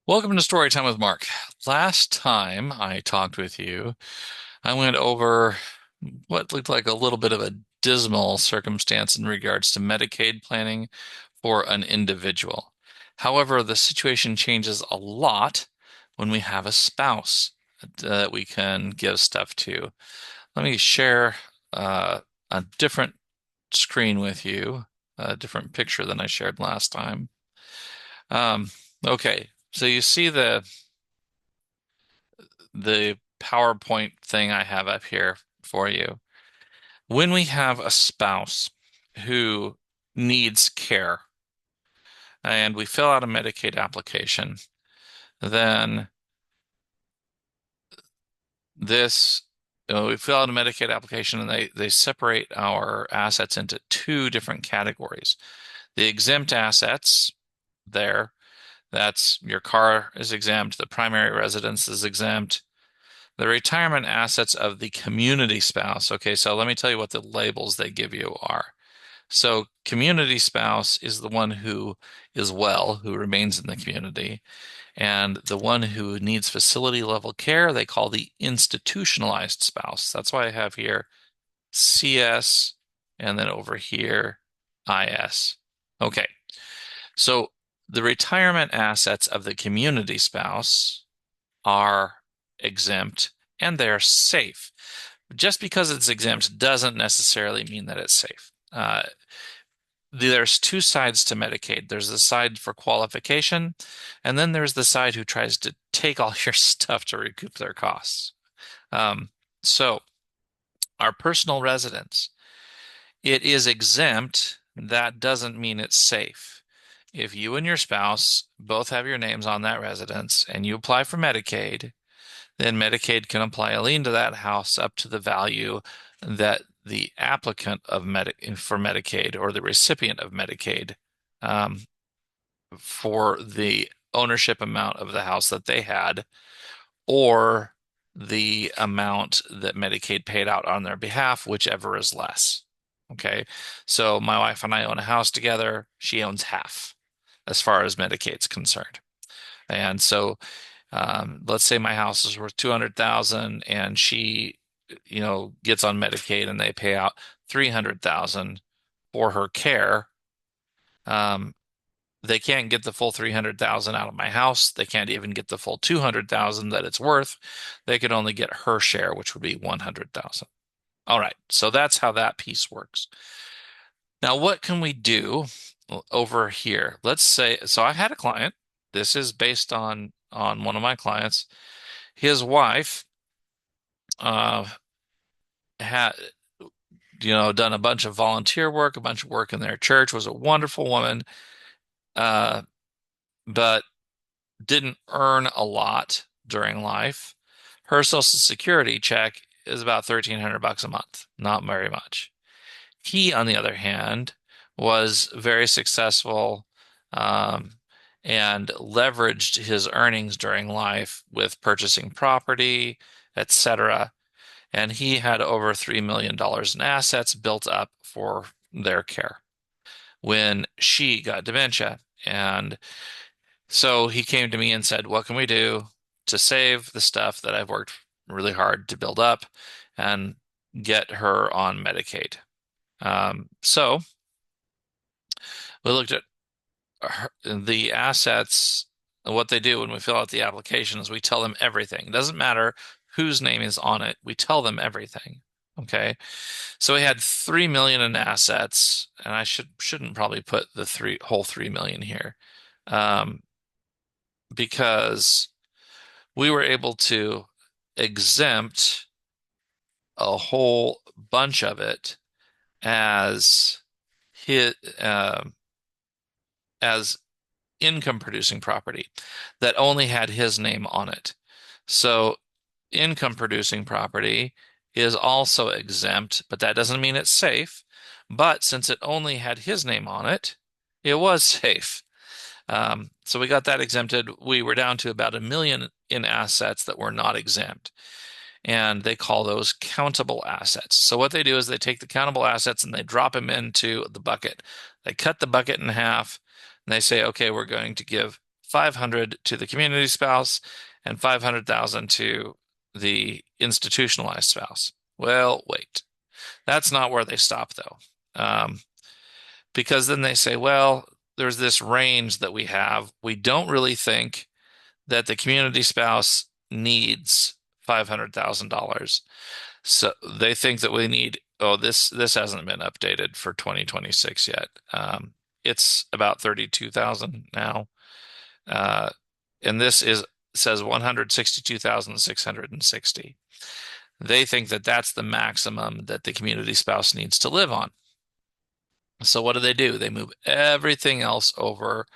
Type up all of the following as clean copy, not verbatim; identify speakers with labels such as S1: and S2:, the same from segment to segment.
S1: Welcome to Storytime with Mark. Last time I talked with you, I went over what looked like a little bit of a dismal circumstance in regards to Medicaid planning for an individual. However, the situation changes a lot when we have a spouse that we can give stuff to. Let me share a different screen with you, a different picture than I shared last time. Um, okay, so you see the PowerPoint thing I have up here for you. When we have a spouse who needs care and we fill out a Medicaid application, then this, we fill out a Medicaid application and they separate our assets into two different categories. The exempt assets there, that's your car is exempt, the primary residence is exempt. The retirement assets of the community spouse. Okay, so let me tell you what the labels they give you are. So, community spouse is the one who is well, who remains in the community. And the one who needs facility level care, they call the institutionalized spouse. That's why I have here CS and then over here IS. Okay, so the retirement assets of the community spouse are exempt and they're safe. Just because it's exempt doesn't necessarily mean that it's safe. There's two sides to Medicaid. There's the side for qualification, and then there's the side who tries to take all your stuff to recoup their costs. Um, so, our personal residence, it is exempt. That doesn't mean it's safe. If you and your spouse both have your names on that residence and you apply for Medicaid, then Medicaid can apply a lien to that house up to the value that the applicant of for Medicaid or the recipient of Medicaid um, for the ownership amount of the house that they had or the amount that Medicaid paid out on their behalf, whichever is less. Okay. So my wife and I own a house together. She owns half as far as Medicaid's concerned. And so let's say my house is worth 200,000 and she, gets on Medicaid and they pay out 300,000 for her care. Um, they can't get the full 300,000 out of my house. They can't even get the full 200,000 that it's worth. They could only get her share, which would be 100,000. All right. So that's how that piece works. Now, what can we do over here? Let's say, so I had a client. This is based on one of my clients. His wife uh, had done a bunch of volunteer work, a bunch of work in their church, was a wonderful woman, uh, but didn't earn a lot during life. Her Social Security check is about 1,300 bucks a month, not very much. He, on the other hand, was very successful um, and leveraged his earnings during life with purchasing property, etc. And he had over $3 million in assets built up for their care when she got dementia. And so he came to me and said, what can we do to save the stuff that I've worked really hard to build up and get her on Medicaid? So we looked at the assets. What they do when we fill out the application is we tell them everything. It doesn't matter whose name is on it. We tell them everything. Okay. So we had 3 million in assets, and I shouldn't probably put the whole 3 million here. Um, because we were able to exempt a whole bunch of it as his, as income producing property that only had his name on it. So income producing property is also exempt, but that doesn't mean it's safe. But since it only had his name on it, it was safe. So we got that exempted. We were down to about 1 million in assets that were not exempt. And they call those countable assets. So what they do is they take the countable assets and they drop them into the bucket. They cut the bucket in half and they say, okay, we're going to give 500 to the community spouse and 500,000 to the institutionalized spouse. Well, wait. That's not where they stop though. Because then they say, well, there's this range that we have. We don't really think that the community spouse needs $500,000. So they think that we need, oh, this hasn't been updated for 2026 yet. It's about 32,000 now. Uh, and this is says 162,660. They think that that's the maximum that the community spouse needs to live on. So what do? They move everything else over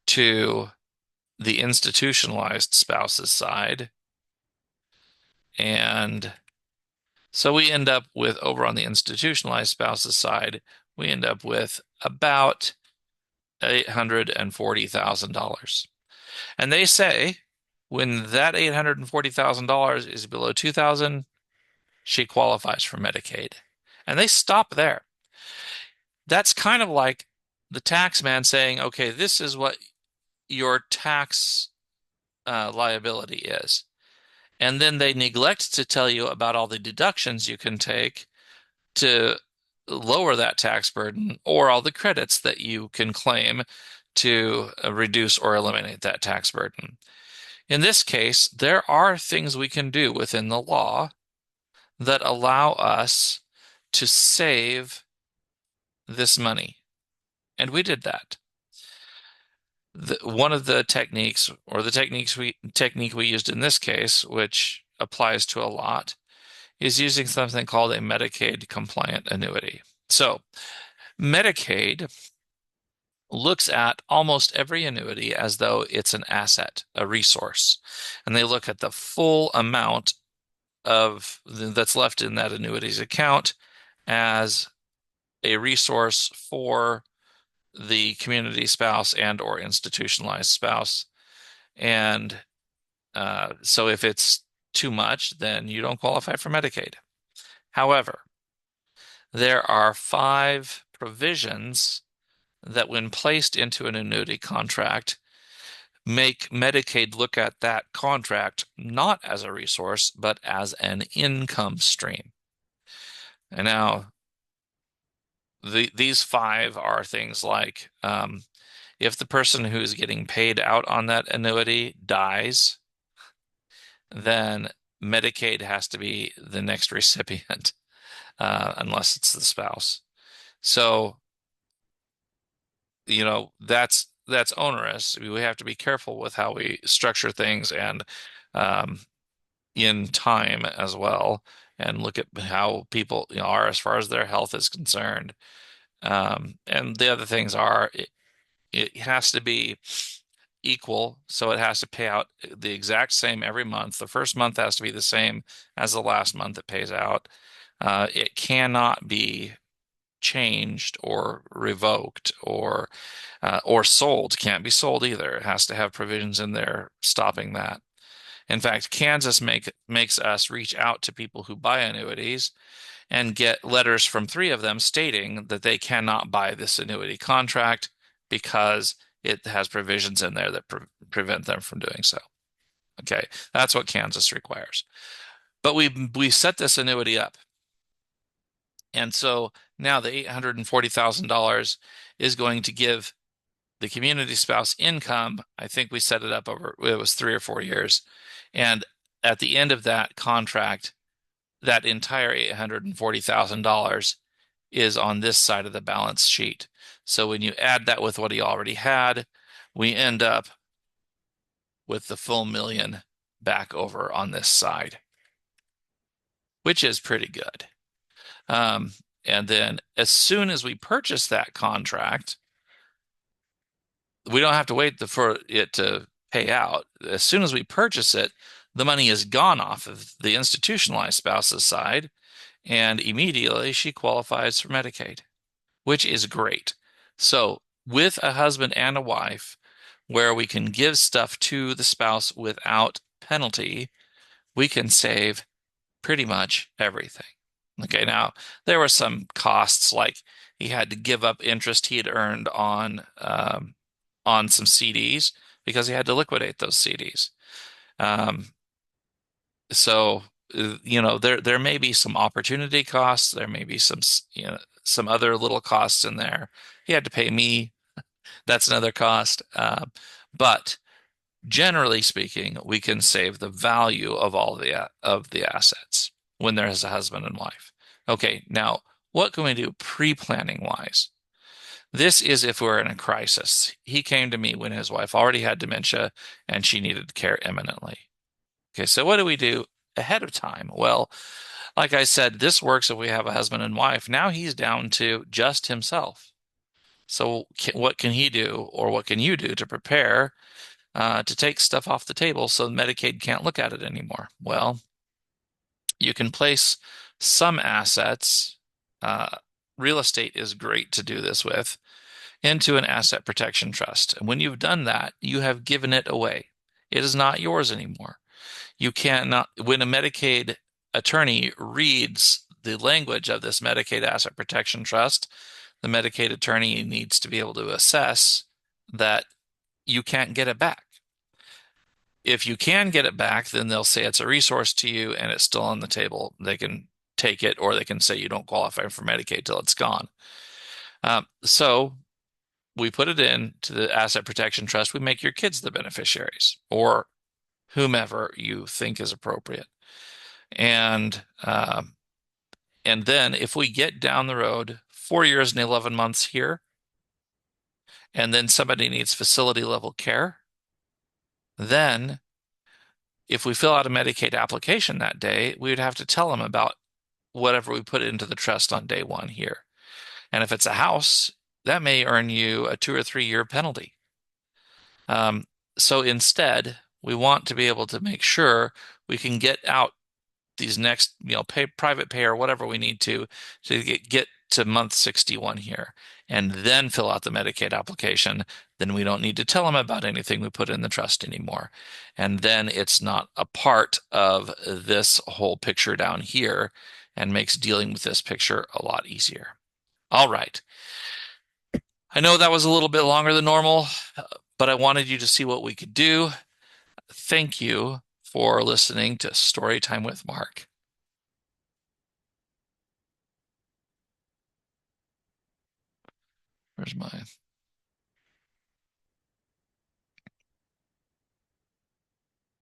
S1: to the institutionalized spouse's side. And so we end up with, over on the institutionalized spouse's side, we end up with about $840,000. And they say when that $840,000 is below 2,000, she qualifies for Medicaid. And they stop there. That's kind of like the tax man saying, okay, this is what your tax liability is. And then they neglect to tell you about all the deductions you can take to lower that tax burden or all the credits that you can claim to reduce or eliminate that tax burden. In this case, there are things we can do within the law that allow us to save this money. And we did that. One of the techniques, or the technique we used in this case, which applies to a lot, is using something called a Medicaid compliant annuity. So Medicaid looks at almost every annuity as though it's an asset, a resource, and they look at the full amount of that's left in that annuity's account as a resource for the community spouse and or institutionalized spouse. And so if it's too much, then you don't qualify for Medicaid. However, there are 5 provisions that, when placed into an annuity contract, make Medicaid look at that contract not as a resource, but as an income stream. And now, these 5 are things like if the person who's getting paid out on that annuity dies, then Medicaid has to be the next recipient, unless it's the spouse. So, that's onerous. We have to be careful with how we structure things and um, in time as well, and look at how people, are as far as their health is concerned. And the other things are it has to be equal, so it has to pay out the exact same every month. The first month has to be the same as the last month it pays out. It cannot be changed or revoked or sold. Can't be sold either. It has to have provisions in there stopping that. In fact, Kansas makes us reach out to people who buy annuities and get letters from 3 of them stating that they cannot buy this annuity contract because it has provisions in there that prevent them from doing so. Okay, that's what Kansas requires. But we set this annuity up. And so now the $840,000 is going to give the community spouse income. I think we set it up over, it was 3 or 4 years. And at the end of that contract, that entire $840,000 is on this side of the balance sheet. So when you add that with what he already had, we end up with the full million back over on this side, which is pretty good. And then as soon as we purchase that contract, we don't have to wait for it to pay out. As soon as we purchase it, the money is gone off of the institutionalized spouse's side, and immediately she qualifies for Medicaid, which is great. So with a husband and a wife, where we can give stuff to the spouse without penalty, we can save pretty much everything. Okay, now there were some costs, like he had to give up interest he had earned on some CDs, because he had to liquidate those CDs. Um, so there may be some opportunity costs. There may be some other little costs in there. He had to pay me. That's another cost. But generally speaking, we can save the value of all the assets when there's a husband and wife. Okay, now what can we do pre-planning wise? This is if we're in a crisis. He came to me when his wife already had dementia and she needed care imminently. Okay, so what do we do ahead of time? Well, like I said, this works if we have a husband and wife. Now he's down to just himself. So what can he do, or what can you do to prepare to take stuff off the table so Medicaid can't look at it anymore? Well, you can place some assets. Uh, Real estate is great to do this with into an asset protection trust. And when you've done that, you have given it away. It is not yours anymore. You cannot, when a Medicaid attorney reads the language of this Medicaid Asset Protection Trust, the Medicaid attorney needs to be able to assess that you can't get it back. If you can get it back, then they'll say it's a resource to you and it's still on the table. They can take it, or they can say you don't qualify for Medicaid till it's gone. So we put it in to the Asset Protection Trust. We make your kids the beneficiaries, or whomever you think is appropriate. And and then if we get down the road 4 years and 11 months here, and then somebody needs facility level care, then if we fill out a Medicaid application that day, we would have to tell them about whatever we put into the trust on day one here. And if it's a house, that may earn you a 2 or 3 year penalty. Um, so instead, we want to be able to make sure we can get out these next, private pay or whatever we need to get to month 61 here, and then fill out the Medicaid application. Then we don't need to tell them about anything we put in the trust anymore. And then it's not a part of this whole picture down here and makes dealing with this picture a lot easier. All right. I know that was a little bit longer than normal, but I wanted you to see what we could do. Thank you for listening to Storytime with Mark. Where's mine?